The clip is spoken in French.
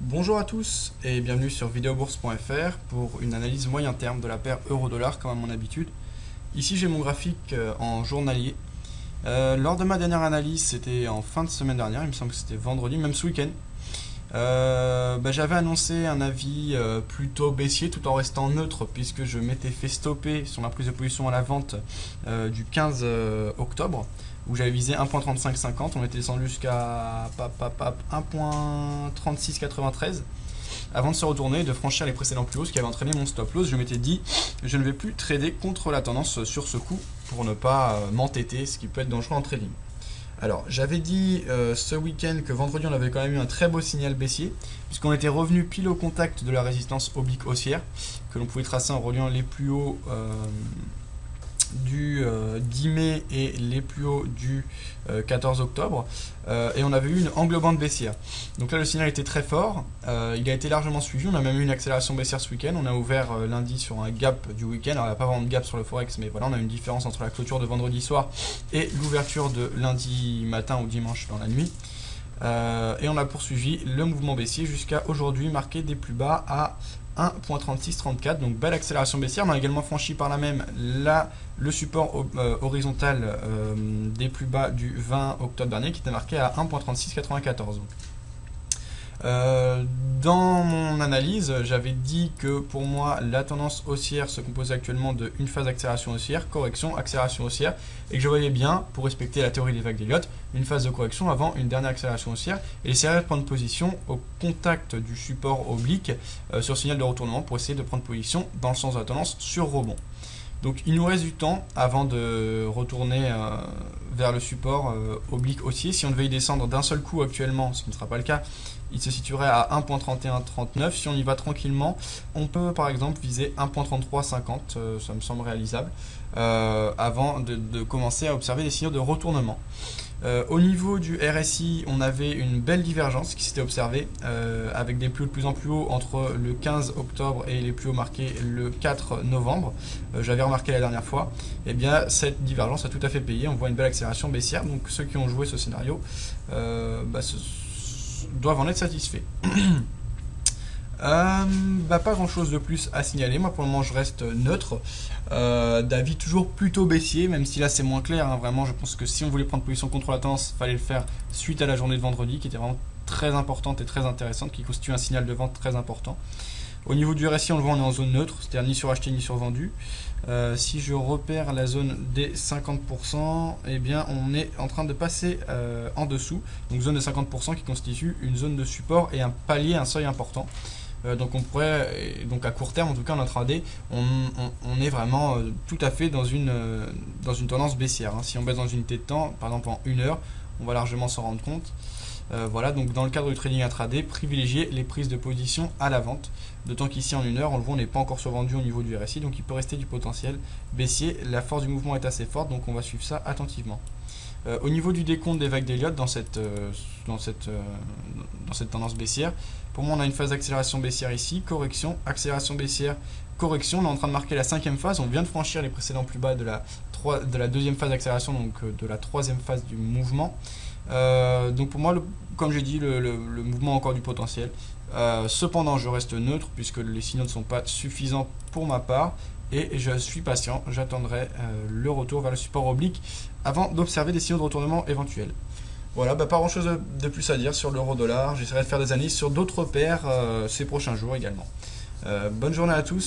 Bonjour à tous et bienvenue sur videobourse.fr pour une analyse moyen terme de la paire euro-dollar comme à mon habitude. Ici j'ai mon graphique en journalier. Lors de ma dernière analyse, c'était en fin de semaine dernière, il me semble que c'était vendredi, même ce week-end. J'avais annoncé un avis plutôt baissier tout en restant neutre puisque je m'étais fait stopper sur ma prise de position à la vente du 15 octobre où j'avais visé 1.3550. On était descendu jusqu'à 1.3693 avant de se retourner et de franchir les précédents plus hauts, ce qui avait entraîné mon stop loss. Je m'étais dit je ne vais plus trader contre la tendance sur ce coup pour ne pas m'entêter, ce qui peut être dangereux en trading. Alors, j'avais dit ce week-end que vendredi, on avait quand même eu un très beau signal baissier, puisqu'on était revenu pile au contact de la résistance oblique haussière, que l'on pouvait tracer en reliant les plus hauts du 10 mai et les plus hauts du 14 octobre. Et on avait eu une englobante baissière. Donc là, le signal était très fort. Il a été largement suivi. On a même eu une accélération baissière ce week-end. On a ouvert lundi sur un gap du week-end. Alors, il n'y a pas vraiment de gap sur le Forex, mais voilà, on a une différence entre la clôture de vendredi soir et l'ouverture de lundi matin ou dimanche dans la nuit. Et on a poursuivi le mouvement baissier jusqu'à aujourd'hui, marqué des plus bas à 1.3634, donc belle accélération baissière. On a également franchi par là même le support horizontal des plus bas du 20 octobre dernier qui était marqué à 1.3694. Dans mon analyse, j'avais dit que pour moi la tendance haussière se composait actuellement de une phase d'accélération haussière, correction, accélération haussière, et que je voyais bien, pour respecter la théorie des vagues d'Elliott, une phase de correction avant une dernière accélération haussière, et essayer de prendre position au contact du support oblique sur signal de retournement pour essayer de prendre position dans le sens de la tendance sur rebond. Donc il nous reste du temps avant de retourner vers le support oblique haussier. Si on devait y descendre d'un seul coup actuellement, ce qui ne sera pas le cas, il se situerait à 1.3139. Si on y va tranquillement, on peut par exemple viser 1.3350, ça me semble réalisable, avant de commencer à observer des signaux de retournement. Au niveau du RSI, on avait une belle divergence qui s'était observée avec des plus hauts de plus en plus hauts entre le 15 octobre et les plus hauts marqués le 4 novembre. J'avais remarqué la dernière fois. Et bien cette divergence a tout à fait payé. On voit une belle accélération baissière. Donc ceux qui ont joué ce scénario doivent en être satisfaits. Pas grand chose de plus à signaler. Moi pour le moment je reste neutre, d'avis toujours plutôt baissier, même si là c'est moins clair, hein. Vraiment je pense que si on voulait prendre position contre la tendance, il fallait le faire suite à la journée de vendredi qui était vraiment très importante et très intéressante, qui constitue un signal de vente très important. Au niveau du RSI, on le voit, on est en zone neutre, c'est-à-dire ni sur acheté ni sur vendu. Si je repère la zone des 50%, eh bien on est en train de passer en dessous. Donc zone de 50% qui constitue une zone de support et un palier, un seuil important. Donc on pourrait, donc à court terme en tout cas en intraday, on est vraiment tout à fait dans une tendance baissière, hein. Si on baisse dans une unité de temps, par exemple en 1 heure, on va largement s'en rendre compte. Voilà, donc dans le cadre du trading intraday, privilégier les prises de position à la vente. D'autant qu'ici en 1 heure, on le voit, on n'est pas encore survendu au niveau du RSI, donc il peut rester du potentiel baissier. La force du mouvement est assez forte, donc on va suivre ça attentivement. Au niveau du décompte des vagues d'Elliott dans cette tendance baissière, pour moi on a une phase d'accélération baissière ici, correction, accélération baissière, correction. On est en train de marquer la 5e phase, on vient de franchir les précédents plus bas de la 2e phase d'accélération, donc de la 3e phase du mouvement. Donc pour moi, comme j'ai dit, le mouvement a encore du potentiel. Cependant, je reste neutre puisque les signaux ne sont pas suffisants pour ma part et je suis patient. J'attendrai le retour vers le support oblique avant d'observer des signaux de retournement éventuels. Voilà, pas grand chose de plus à dire sur l'euro-dollar. J'essaierai de faire des analyses sur d'autres paires ces prochains jours également. Bonne journée à tous.